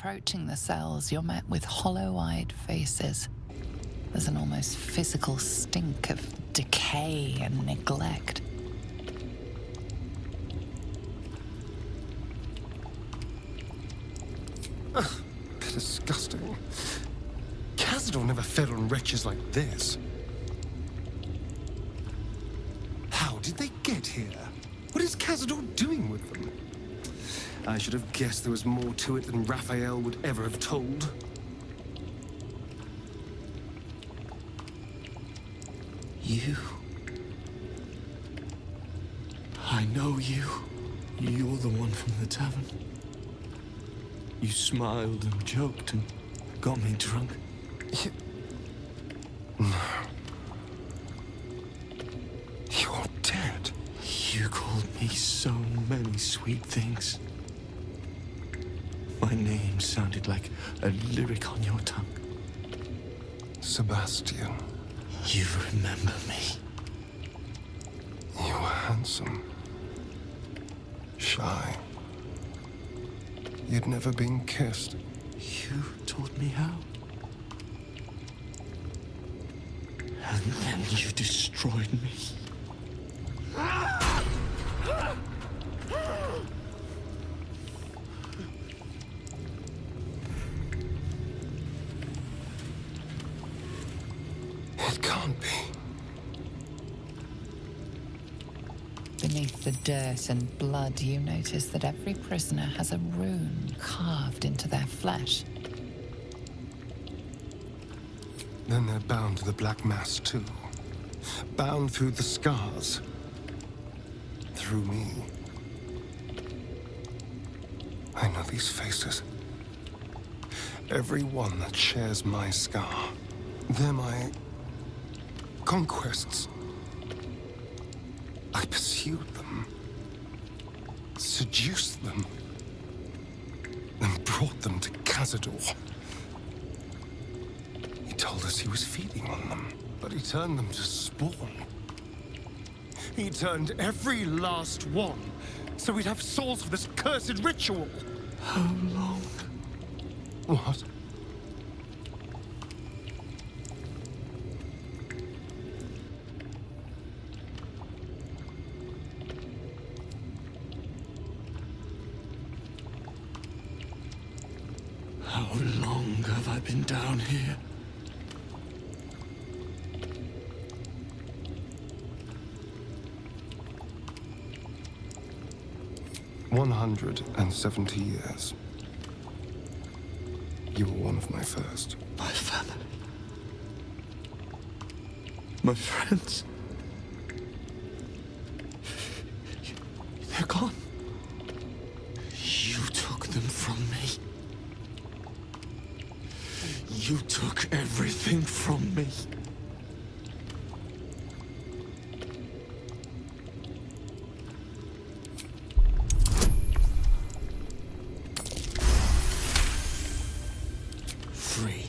Approaching the cells, you're met with hollow-eyed faces. There's an almost physical stink of decay and neglect. Ugh, disgusting. Cazador never fed on wretches like this. How did they get here? What is Cazador doing with them? I should have guessed there was more to it than Raphael would ever have told. You. I know you. You're the one from the tavern. You smiled and joked and got me drunk. No. You're dead. You called me so many sweet things. My name sounded like a lyric on your tongue. Sebastian. You remember me. You were handsome. Shy. You'd never been kissed. You taught me how. And then you destroyed me. It can't be. Beneath the dirt and blood, you notice that every prisoner has a rune carved into their flesh. Then they're bound to the Black Mass too. Bound through the scars. Through me. I know these faces. Every one that shares my scar. They're my conquests. I pursued them. Seduced them. Then brought them to Cazador. He told us he was feeding on them, but he turned them to spawn. He turned every last one, so we'd have souls for this cursed ritual. How long? What? How long have I been down here? "170 years. You were one of my first. My family. My friends. They're gone. You took them from me. You took everything from me. Free.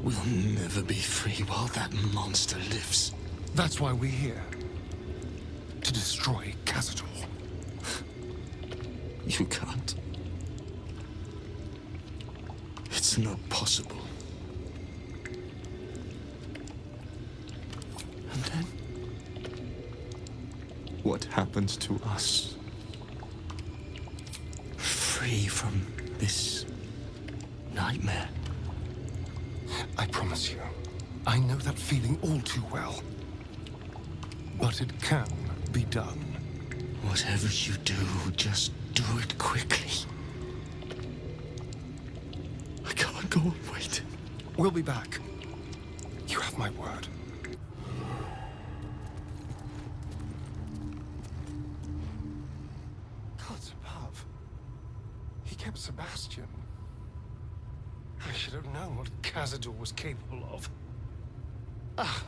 We'll never be free while that monster lives. That's why we're here. To destroy Cazador. You can't. It's not possible. And then? What happens to us? Free from this nightmare. I promise you, I know that feeling all too well. But it can be done. Whatever you do, just do it quickly. I can't go on waiting. We'll be back. You have my word. Gods above. He kept Sebastian. I should have known what Cazador was capable of. Ah,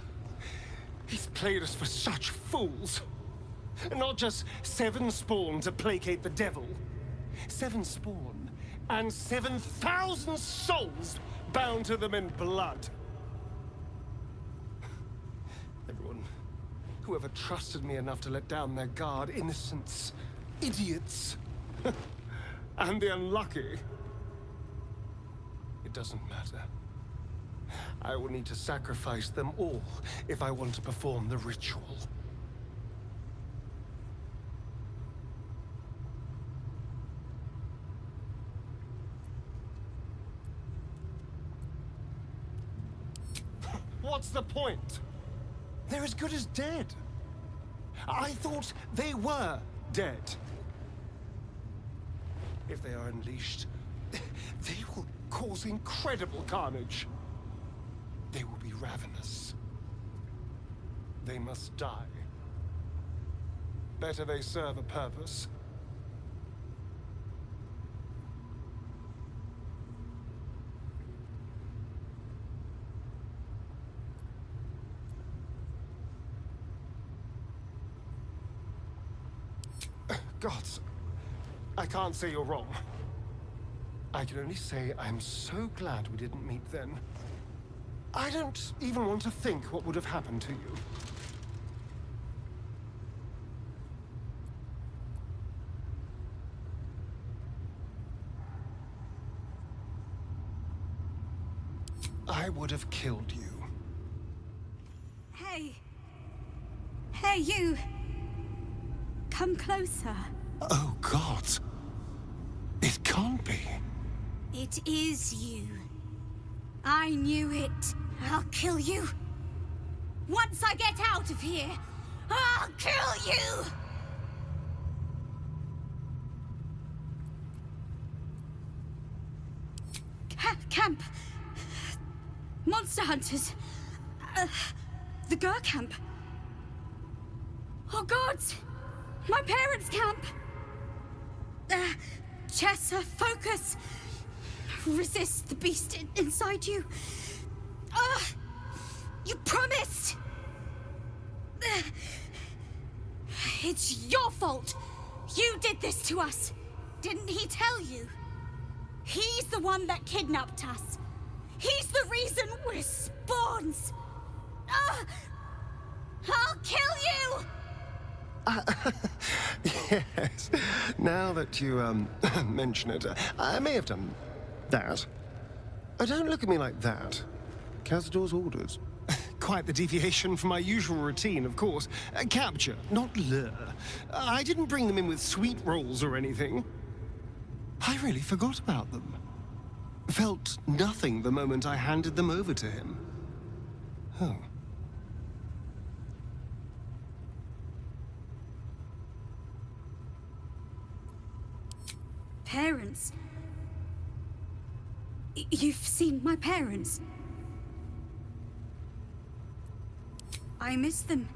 he's played us for such fools. Not just 7 spawn to placate the devil. 7 spawn and 7,000 souls bound to them in blood. Everyone, whoever trusted me enough to let down their guard, innocents, idiots. and the unlucky. It doesn't matter. I will need to sacrifice them all if I want to perform the ritual. What's the point? They're as good as dead. I thought they were dead. If they are unleashed, they will cause incredible carnage. They will be ravenous. They must die. Better they serve a purpose. Gods, I can't say you're wrong. I can only say I'm so glad we didn't meet then. I don't even want to think what would have happened to you. I would have killed you. Hey. Hey, you. Come closer. Oh, God. It can't be. It is you. I knew it. I'll kill you. Once I get out of here, I'll kill you! Camp. Monster hunters. The Gur camp. Oh, gods! My parents' camp! Chessa, focus! Resist the beast inside you. You promised! It's your fault! You did this to us! Didn't he tell you? He's the one that kidnapped us. He's the reason we're spawns! I'll kill you! Yes. Now that you, mention it, I may have done that. Don't look at me like that. Cazador's orders. Quite the deviation from my usual routine, of course. Capture, not lure. I didn't bring them in with sweet rolls or anything. I really forgot about them. Felt nothing the moment I handed them over to him. Oh. Parents? You've seen my parents? I miss them.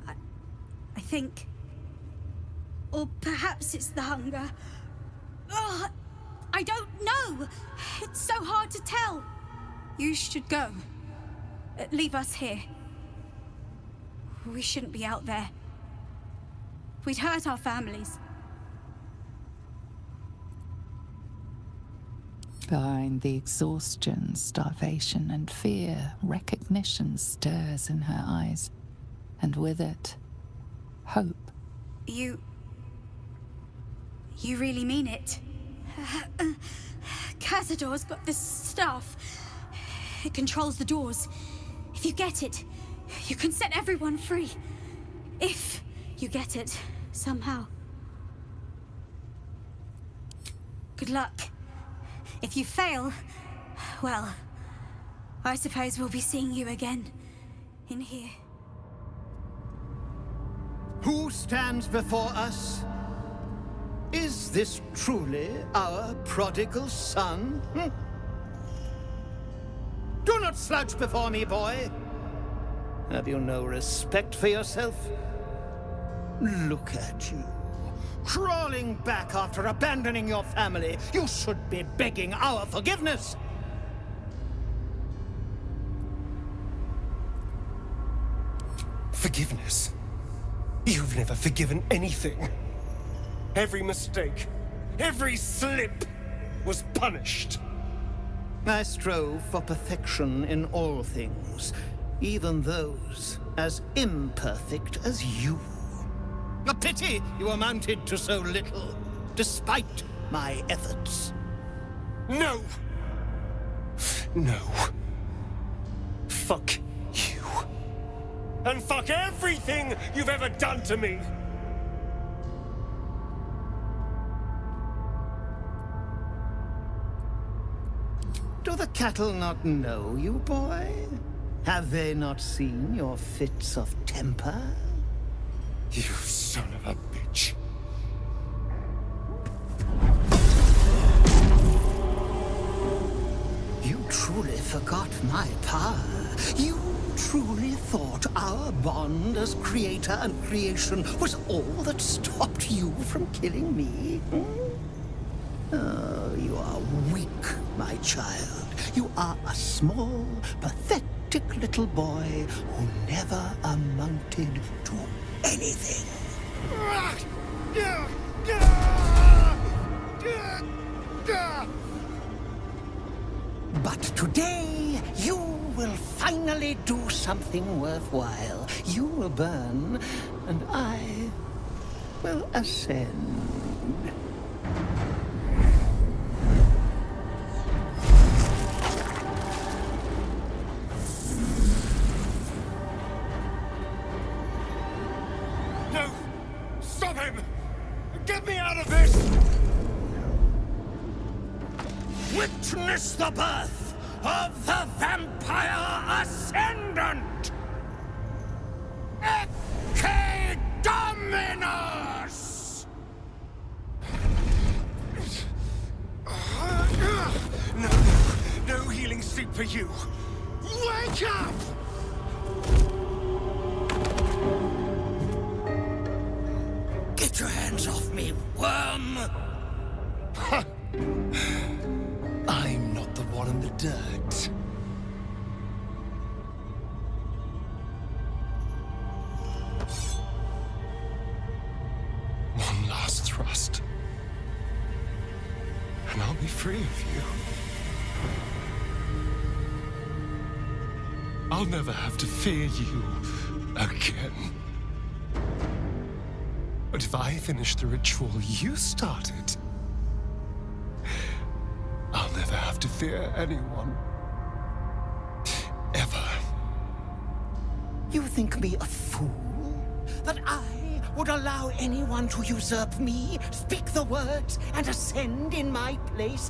I think. Or perhaps it's the hunger. Ugh, I don't know. It's so hard to tell. You should go. Leave us here. We shouldn't be out there. We'd hurt our families. Behind the exhaustion, starvation, and fear, recognition stirs in her eyes, and with it, hope. You really mean it? Cazador's got this stuff. It controls the doors. If you get it, you can set everyone free. If you get it, somehow. Good luck. If you fail, well, I suppose we'll be seeing you again in here. Who stands before us? Is this truly our prodigal son? Do not slouch before me, boy. Have you no respect for yourself? Look at you. Crawling back after abandoning your family. You should be begging our forgiveness. Forgiveness? You've never forgiven anything. Every mistake, every slip was punished. I strove for perfection in all things, even those as imperfect as you. A pity you amounted to so little, despite my efforts. No! No. Fuck you. And fuck everything you've ever done to me! Do the cattle not know you, boy? Have they not seen your fits of temper? You son of a bitch. You truly forgot my power. You truly thought our bond as creator and creation was all that stopped you from killing me? Oh, you are weak, my child. You are a small, pathetic little boy who never amounted to anything. But today, you will finally do something worthwhile. You will burn, and I will ascend. No! Stop him! Get me out of this! Witness the birth of the Vampire Ascendant! Ecce Dominus! No, no healing sleep for you! Wake up! Get your hands off me, worm! I'm not the one in the dirt. One last thrust. And I'll be free of you. I'll never have to fear you again. But if I finish the ritual you started, I'll never have to fear anyone. Ever. You think me a fool? That I would allow anyone to usurp me, speak the words, and ascend in my place?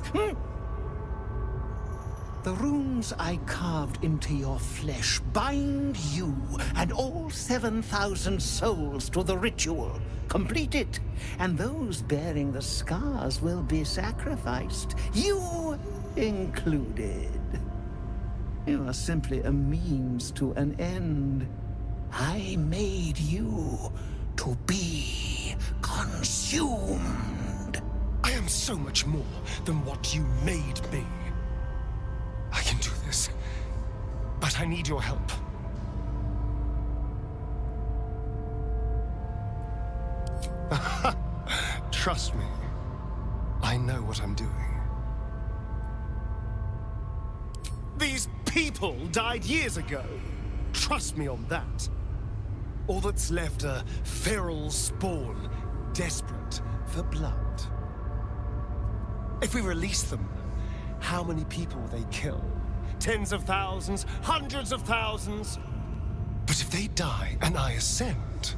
The runes I carved into your flesh bind you and all 7,000 souls to the ritual. Complete it, and those bearing the scars will be sacrificed, you included. You are simply a means to an end. I made you to be consumed. I am so much more than what you made me. I can do this, but I need your help. Trust me, I know what I'm doing. These people died years ago. Trust me on that. All that's left are feral spawn, desperate for blood. If we release them, how many people will they kill? Tens of thousands, hundreds of thousands? But if they die and I ascend,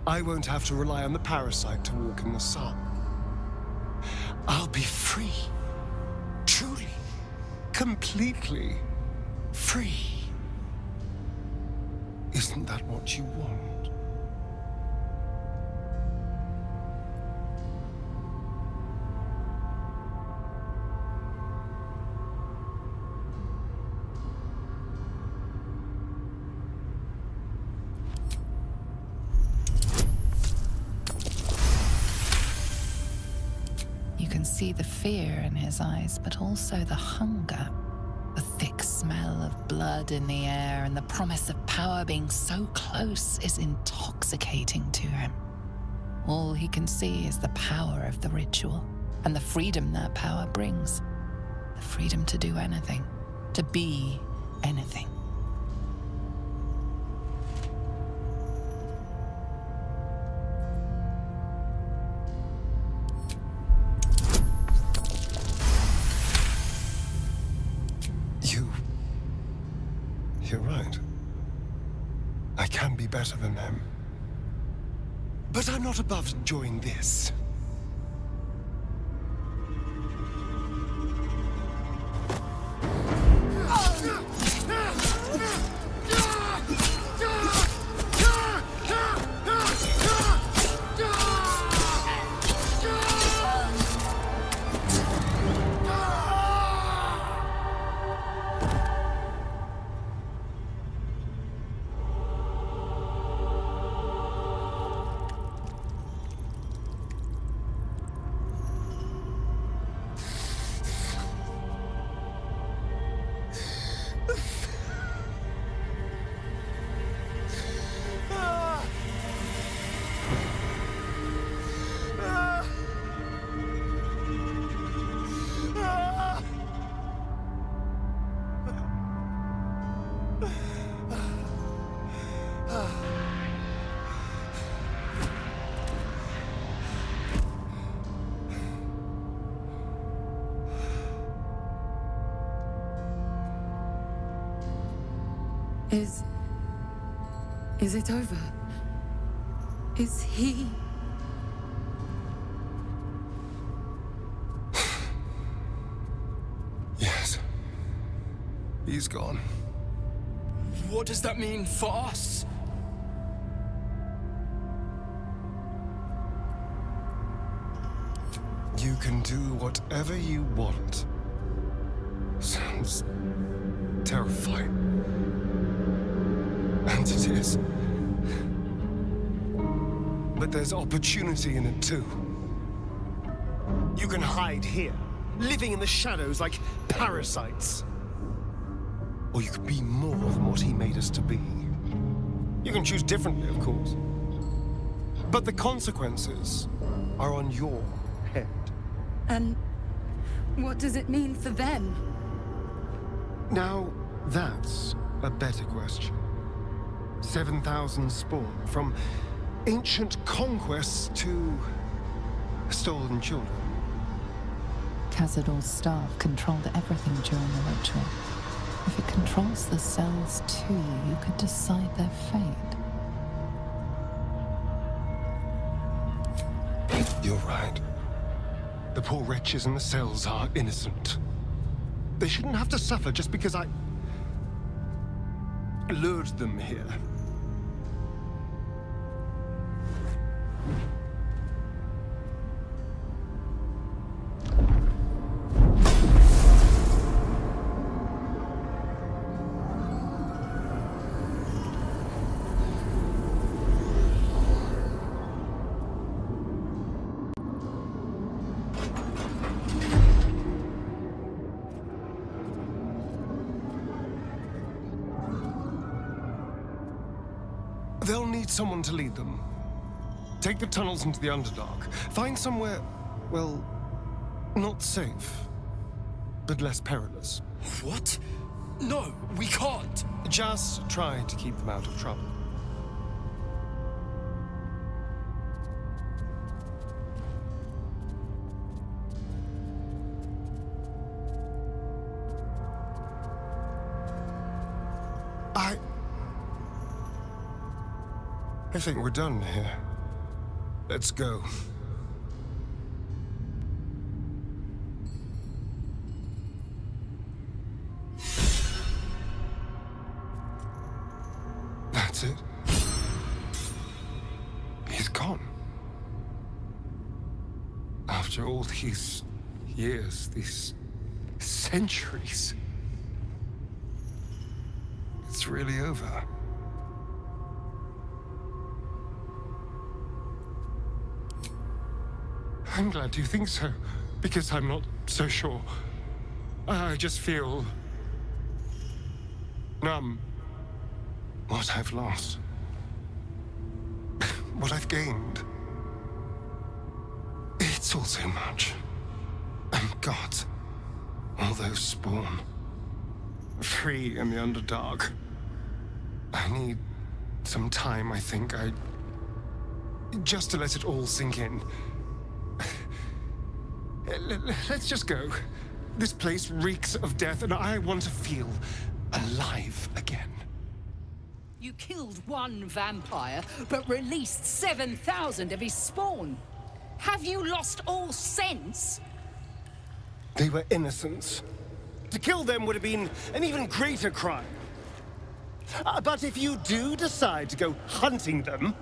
I won't have to rely on the parasite to walk in the sun. I'll be free. Truly. Completely free. Isn't that what you want? You can see the fear in his eyes, but also the hunger. The thick smell of blood in the air and the promise of power being so close is intoxicating to him. All he can see is the power of the ritual and the freedom that power brings. The freedom to do anything, to be anything. better than them. But I'm not above enjoying this. Is it over? Is he... Yes. He's gone. What does that mean for us? You can do whatever you want. Sounds terrifying. And it is. But there's opportunity in it too. You can hide here, living in the shadows like parasites. Or you can be more than what he made us to be. You can choose differently, of course. But the consequences are on your head. And what does it mean for them? Now, that's a better question. 7,000 spawn, from ancient conquests to stolen children. Cazador's staff controlled everything during the ritual. If it controls the cells too, you could decide their fate. You're right. The poor wretches in the cells are innocent. They shouldn't have to suffer just because I lured them here. They'll need someone to lead them. Take the tunnels into the Underdark. Find somewhere, well, not safe, but less perilous. What? No, we can't. Just try to keep them out of trouble. I think we're done here. Let's go. That's it. He's gone. After all these years, these centuries, it's really over. I'm glad you think so, because I'm not so sure. I just feel numb. What I've lost. What I've gained. It's all so much. And God, all those spawn. Free in the Underdark. I need some time, I think. Just to let it all sink in. Let's just go. This place reeks of death, and I want to feel alive again. You killed one vampire, but released 7,000 of his spawn. Have you lost all sense? They were innocents. To kill them would have been an even greater crime. But if you do decide to go hunting them,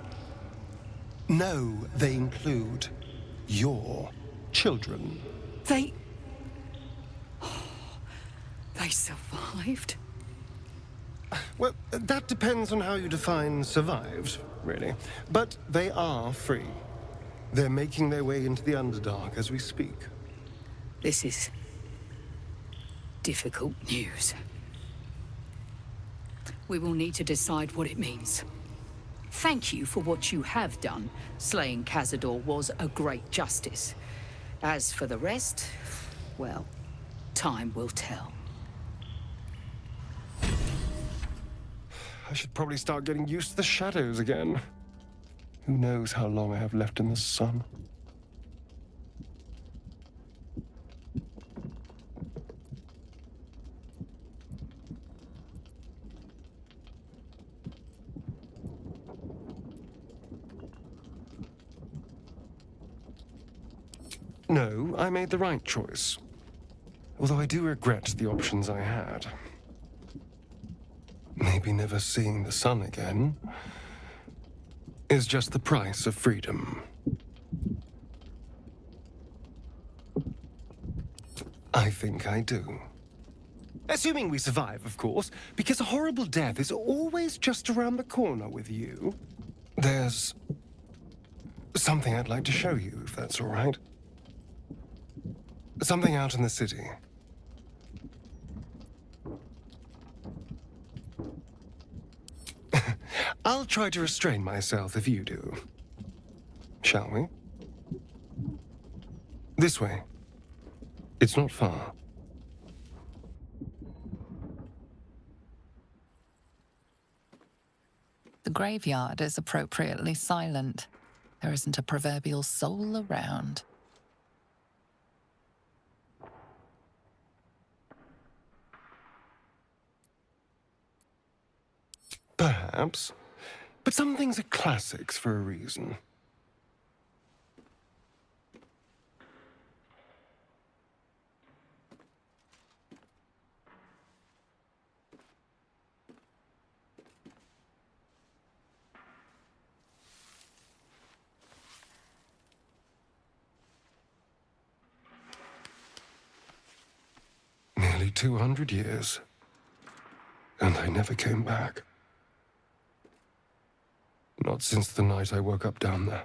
know they include your children. They survived? Well, that depends on how you define survived, really. But they are free. They're making their way into the Underdark as we speak. This is difficult news. We will need to decide what it means. Thank you for what you have done. Slaying Cazador was a great justice. As for the rest, well, time will tell. I should probably start getting used to the shadows again. Who knows how long I have left in the sun? No, I made the right choice. Although I do regret the options I had. Maybe never seeing the sun again is just the price of freedom. I think I do. Assuming we survive, of course, because a horrible death is always just around the corner with you. There's something I'd like to show you, if that's all right. Something out in the city. I'll try to restrain myself if you do. Shall we? This way. It's not far. The graveyard is appropriately silent. There isn't a proverbial soul around. Perhaps. But some things are classics for a reason. Nearly 200 years. And I never came back. Not since the night I woke up down there.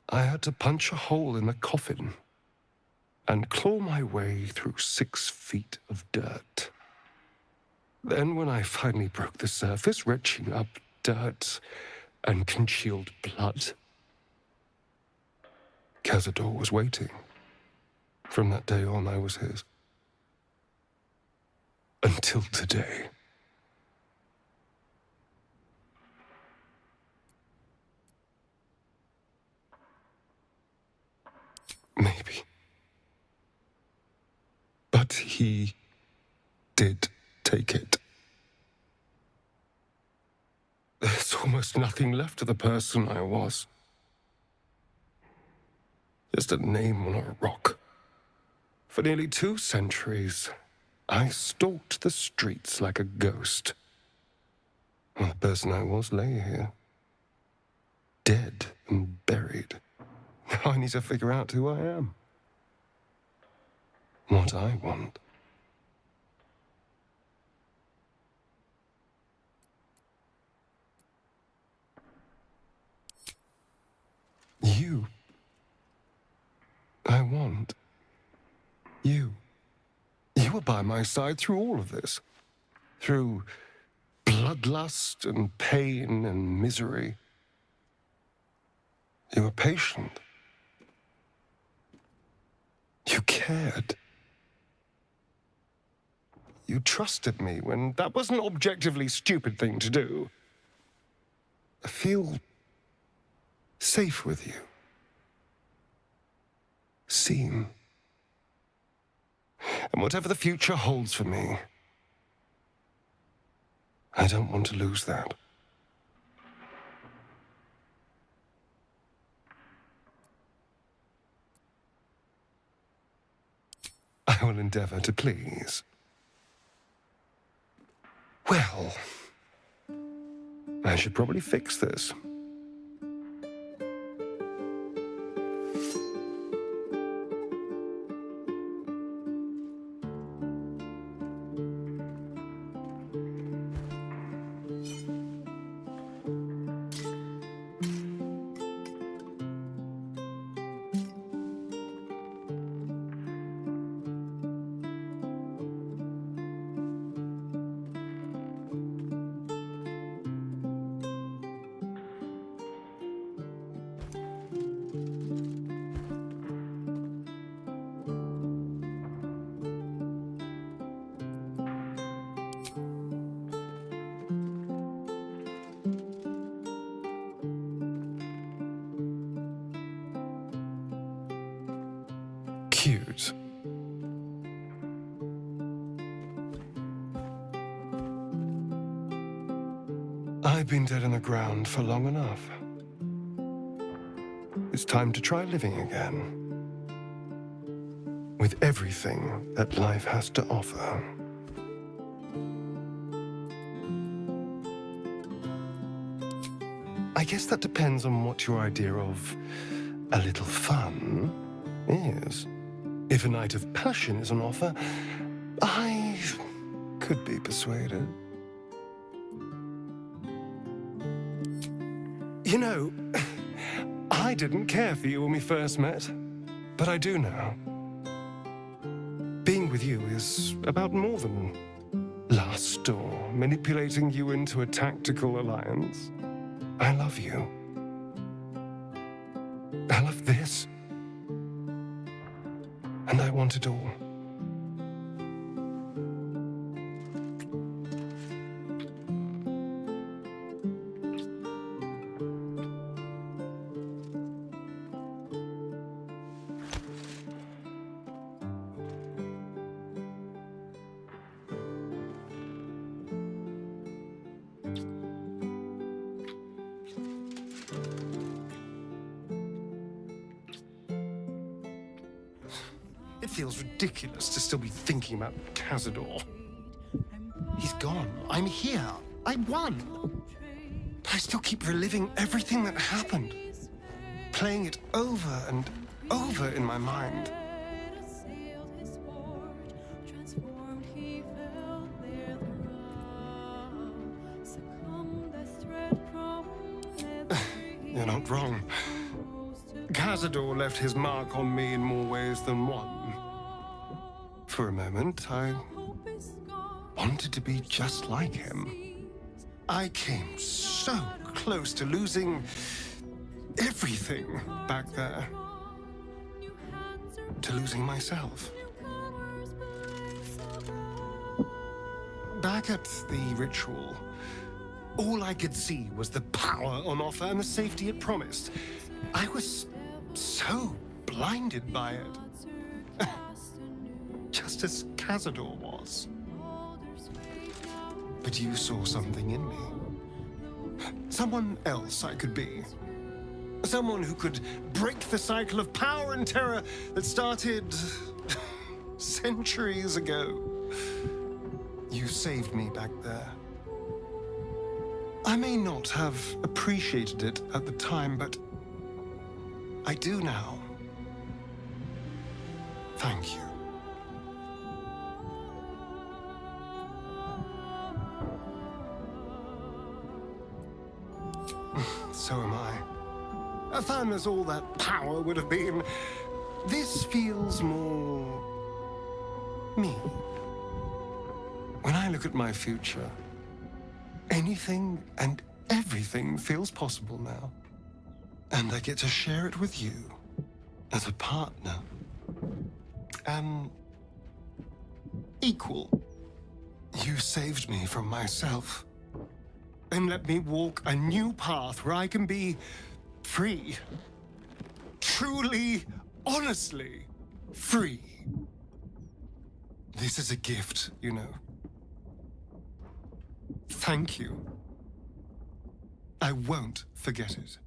I had to punch a hole in the coffin and claw my way through 6 feet of dirt. Then when I finally broke the surface, retching up dirt and congealed blood, Cazador was waiting. From that day on, I was his. Until today. Maybe. But he did take it. There's almost nothing left of the person I was. Just a name on a rock. For nearly 2 centuries, I stalked the streets like a ghost. Well, the person I was lay here. Dead and buried. Now I need to figure out who I am. What I want. You. I want you. You were by my side through all of this. Through bloodlust and pain and misery. You were patient. You cared. You trusted me when that was an objectively stupid thing to do. I feel safe with you. Seen. And whatever the future holds for me, I don't want to lose that. I will endeavor to please. Well, I should probably fix this. Cute. I've been dead in the ground for long enough. It's time to try living again. With everything that life has to offer. I guess that depends on what your idea of a little fun is. If a night of passion is on offer, I could be persuaded. You know, I didn't care for you when we first met, but I do now. Being with you is about more than lust or manipulating you into a tactical alliance. I love you. I love this. And I want it all. It feels ridiculous to still be thinking about Cazador. He's gone. I'm here. I won. But I still keep reliving everything that happened. Playing it over and over in my mind. You're not wrong. Cazador left his mark on me in more ways than one. For a moment, I wanted to be just like him. I came so close to losing everything back there. To losing myself. Back at the ritual, all I could see was the power on offer and the safety it promised. I was so blinded by it. Just as Cazador was. But you saw something in me. Someone else I could be. Someone who could break the cycle of power and terror that started centuries ago. You saved me back there. I may not have appreciated it at the time, but I do now. Thank you. So am I. Fun as all that power would have been, this feels more me. When I look at my future, anything and everything feels possible now. And I get to share it with you as a partner. An equal. You saved me from myself. And let me walk a new path where I can be free. Truly, honestly, free. This is a gift, you know. Thank you. I won't forget it.